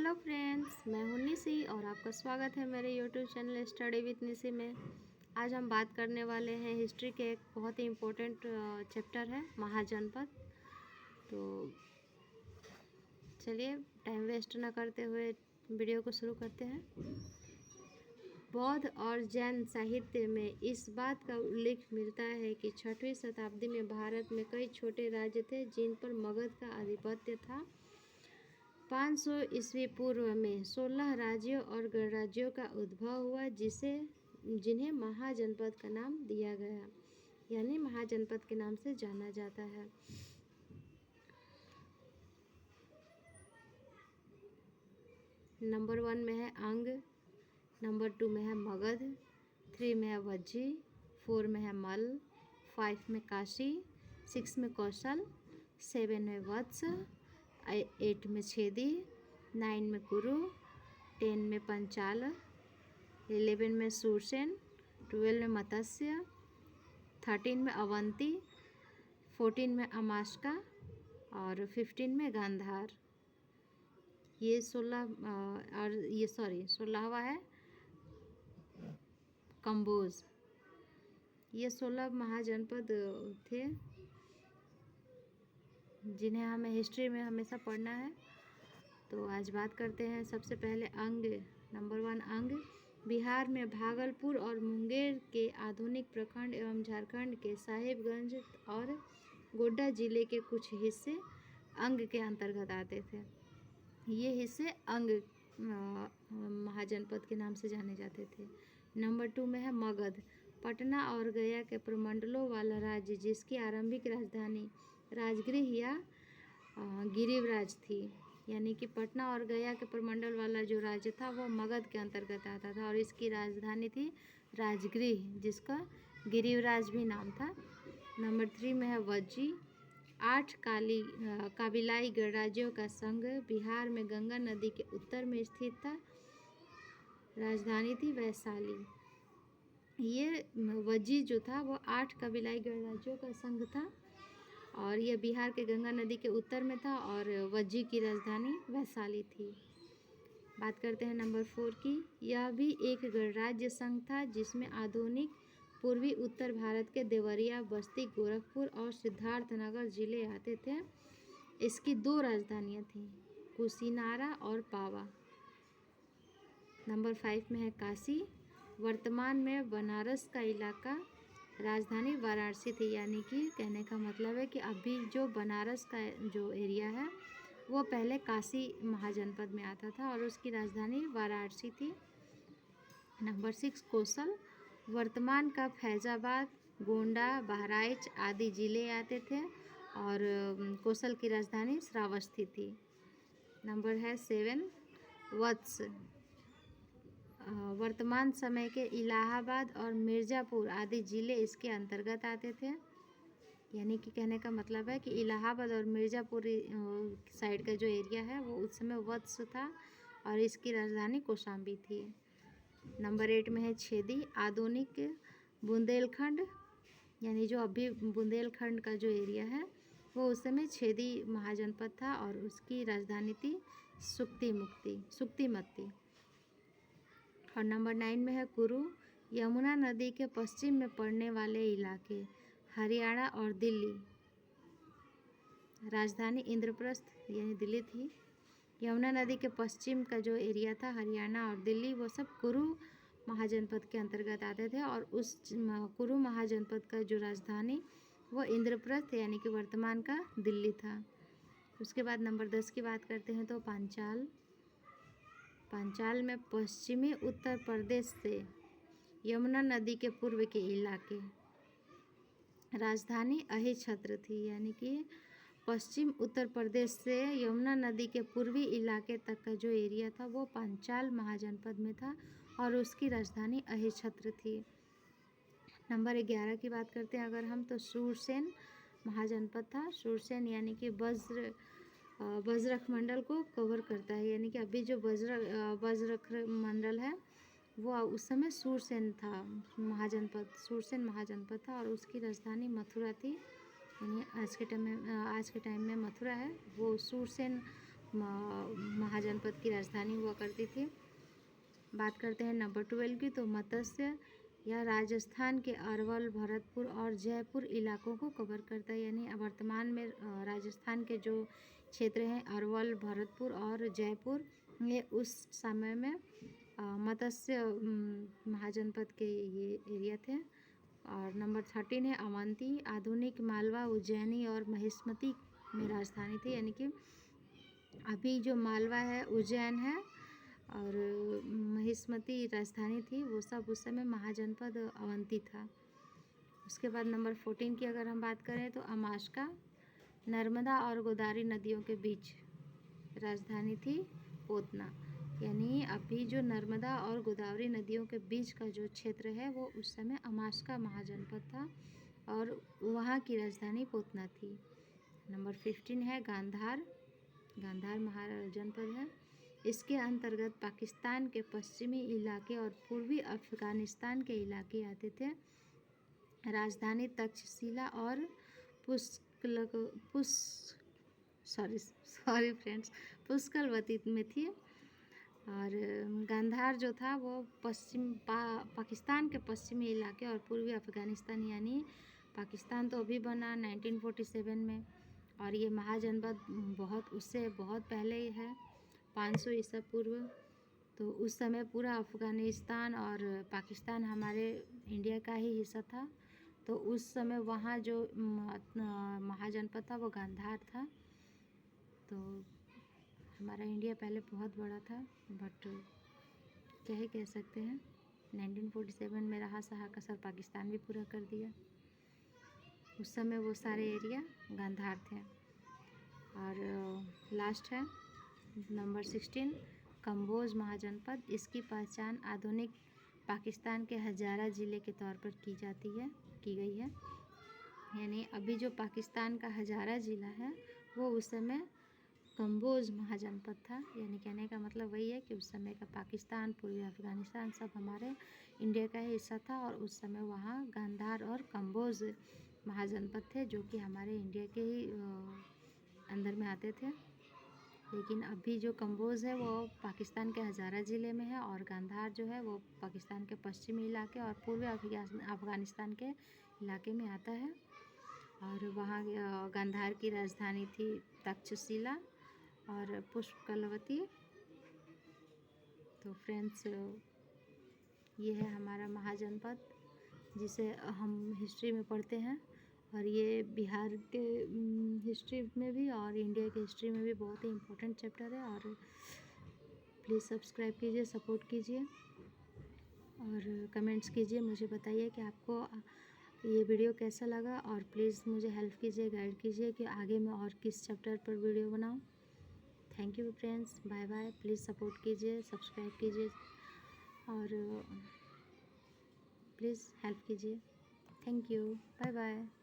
Hello friends, मैं हूं निशी और आपका स्वागत है मेरे YouTube channel study with Nishi में। आज हम बात करने वाले हैं हिस्ट्री के एक बहुत ही इम्पोर्टेंट चैप्टर है महाजनपद। तो चलिए टाइम वेस्ट ना करते हुए वीडियो को शुरू करते हैं। बौद्ध और जैन साहित्य में इस बात का उल्लेख मिलता है कि 6वीं शताब्दी में भारत में कई छोटे राज्य थे जिन पर मगध का आधिपत्य था। 500 ईस्वी पूर्व में 16 राज्यों और गणराज्यों का उद्भव हुआ जिन्हें महाजनपद का नाम दिया गया, यानी महाजनपद के नाम से जाना जाता है। नंबर 1 में है अंग, नंबर 2 में है मगध, 3 में है वज्जी, 4 में है मल, 5 में काशी, 6 में कौशल, 7 में वत्स, 8 में छेदी, 9 में कुरु, 10 में पंचाल, 11 में सूरसेन, 12 में मत्स्य, 13 में अवंती, 14 में अमाशका और 15 में गांधार। ये 16वां है कंबोज। ये 16 महाजनपद थे जिन्हें हमें हिस्ट्री में हमेशा पढ़ना है। तो आज बात करते हैं सबसे पहले अंग। नंबर 1 अंग। बिहार में भागलपुर और मुंगेर के आधुनिक प्रखंड एवं झारखंड के साहिबगंज और गोड्डा जिले के कुछ हिस्से अंग के अंतर्गत आते थे। ये हिस्से अंग महाजनपद के नाम से जाने जाते थे। नंबर 2 में है मगध। पटना और गया के प्रमंडलों वाला राज्य जिसकी आरंभिक राजधानी राजगृह या गिरिवराज थी, यानी कि पटना और गया के प्रमंडल वाला जो राज्य था वो मगध के अंतर्गत आता था और इसकी राजधानी थी राजगृह, जिसका गिरिवराज भी नाम था। नंबर 3 में है वज्जी। 8 काबिलाई गणराज्यों का संघ बिहार में गंगा नदी के उत्तर में स्थित था। राजधानी थी वैशाली। ये वज्जी जो था वो 8 कबीलाई गणराज्यों का संघ था और यह बिहार के गंगा नदी के उत्तर में था और वज्जी की राजधानी वैशाली थी। बात करते हैं नंबर 4 की। यह भी एक गणराज्य संघ था जिसमें आधुनिक पूर्वी उत्तर भारत के देवरिया, बस्ती, गोरखपुर और सिद्धार्थनगर जिले आते थे। इसकी 2 राजधानियाँ थीं, कुशीनारा और पावा। नंबर 5 में है काशी। वर्तमान में बनारस का इलाका राजधानी वाराणसी थी, यानी कि कहने का मतलब है कि अभी जो बनारस का जो एरिया है वो पहले काशी महाजनपद में आता था और उसकी राजधानी वाराणसी थी। नंबर 6 कौशल। वर्तमान का फैजाबाद, गोंडा, बहराइच आदि जिले आते थे और कौशल की राजधानी श्रावस्ती थी। नंबर है 7 वत्स। वर्तमान समय के इलाहाबाद और मिर्ज़ापुर आदि ज़िले इसके अंतर्गत आते थे, यानी कि कहने का मतलब है कि इलाहाबाद और मिर्ज़ापुर साइड का जो एरिया है वो उस समय वत्स था और इसकी राजधानी कौशाम्बी थी। नंबर 8 में है छेदी। आधुनिक बुंदेलखंड, यानी जो अभी बुंदेलखंड का जो एरिया है वो उस समय छेदी महाजनपद था और उसकी राजधानी थी सुक्तिमत्ती। और नंबर 9 में है कुरु। यमुना नदी के पश्चिम में पड़ने वाले इलाके हरियाणा और दिल्ली। राजधानी इंद्रप्रस्थ यानी दिल्ली थी। यमुना नदी के पश्चिम का जो एरिया था हरियाणा और दिल्ली वो सब कुरु महाजनपद के अंतर्गत आते थे और उस कुरु महाजनपद का जो राजधानी वो इंद्रप्रस्थ यानी कि वर्तमान का दिल्ली था। उसके बाद नंबर 10 की बात करते हैं तो पांचाल। पांचाल में पश्चिमी उत्तर प्रदेश से यमुना नदी के पूर्व के इलाके। राजधानी अहिछत्र थी, यानी कि पश्चिम उत्तर प्रदेश से यमुना नदी के पूर्वी इलाके तक का जो एरिया था वो पांचाल महाजनपद में था और उसकी राजधानी अहिछत्र थी। नंबर 11 की बात करते हैं अगर हम तो सूरसेन महाजनपद था। सूरसेन यानी कि वज्रख मंडल को कवर करता है, यानी कि अभी जो वज्रख मंडल है वो उस समय सूरसेन था महाजनपद, सूरसेन महाजनपद था और उसकी राजधानी मथुरा थी, यानी आज के टाइम में मथुरा है। वो सूरसेन महाजनपद की राजधानी हुआ करती थी। बात करते हैं नंबर 12 की, तो मत्स्य यह राजस्थान के अरवल, भरतपुर और जयपुर इलाकों को कवर करता है। यानी वर्तमान में राजस्थान के जो क्षेत्र हैं अरवल, भरतपुर और जयपुर, ये उस समय में मत्स्य महाजनपद के ये एरिया थे। और नंबर 13 है अवंती, आधुनिक मालवा, उज्जैनी और महिष्मती में राजधानी थी। यानी कि अभी जो मालवा है, उज्जैन है और महिष्मती राजधानी थी, वो सब उस समय महाजनपद अवंती था। उसके बाद नंबर 14 की अगर हम बात करें तो अमाश्का, नर्मदा और गोदावरी नदियों के बीच राजधानी थी पोतना। यानी अभी जो नर्मदा और गोदावरी नदियों के बीच का जो क्षेत्र है वो उस समय अमाश्का महाजनपद था और वहाँ की राजधानी पोतना थी। नंबर 15 है गांधार, गांधार महाजनपद है। इसके अंतर्गत पाकिस्तान के पश्चिमी इलाके और पूर्वी अफगानिस्तान के इलाके आते थे। राजधानी तक्षशिला और पुष्कलवती में थी। और गांधार जो था वो पाकिस्तान के पश्चिमी इलाके और पूर्वी अफगानिस्तान, यानी पाकिस्तान तो अभी बना 1947 में, और ये महाजनपद उससे बहुत पहले ही है, 500 ईसा पूर्व। तो उस समय पूरा अफ़गानिस्तान और पाकिस्तान हमारे इंडिया का ही हिस्सा था। तो उस समय वहाँ जो महाजनपद था वो गांधार था। तो हमारा इंडिया पहले बहुत बड़ा था, बट क्या ही कह सकते हैं, 1947 में रहा सहा कसर पाकिस्तान भी पूरा कर दिया। उस समय वो सारे एरिया गांधार थे। और लास्ट है नंबर 16 कम्बोज महाजनपद। इसकी पहचान आधुनिक पाकिस्तान के हजारा ज़िले के तौर पर की गई है। यानी अभी जो पाकिस्तान का हजारा ज़िला है वो उस समय कम्बोज महाजनपद था। यानी कहने का मतलब वही है कि उस समय का पाकिस्तान, पूर्वी अफगानिस्तान सब हमारे इंडिया का ही हिस्सा था और उस समय वहाँ गांधार और कम्बोज महाजनपद थे जो कि हमारे इंडिया के ही अंदर में आते थे। लेकिन अभी जो कम्बोज है वो पाकिस्तान के हजारा ज़िले में है और गांधार जो है वो पाकिस्तान के पश्चिमी इलाके और पूर्वी अफगानिस्तान के इलाके में आता है। और वहाँ गांधार की राजधानी थी तक्षशिला और पुष्कलवती। तो फ्रेंड्स, ये है हमारा महाजनपद जिसे हम हिस्ट्री में पढ़ते हैं, और ये बिहार के हिस्ट्री में भी और इंडिया के हिस्ट्री में भी बहुत ही इम्पोर्टेंट चैप्टर है। और प्लीज़ सब्सक्राइब कीजिए, सपोर्ट कीजिए और कमेंट्स कीजिए, मुझे बताइए कि आपको ये वीडियो कैसा लगा, और प्लीज़ मुझे हेल्प कीजिए, गाइड कीजिए कि आगे मैं और किस चैप्टर पर वीडियो बनाऊं। Thank you friends, bye bye. Please support कीजिए, सब्सक्राइब कीजिए और प्लीज़ हेल्प कीजिए। Thank you, bye bye.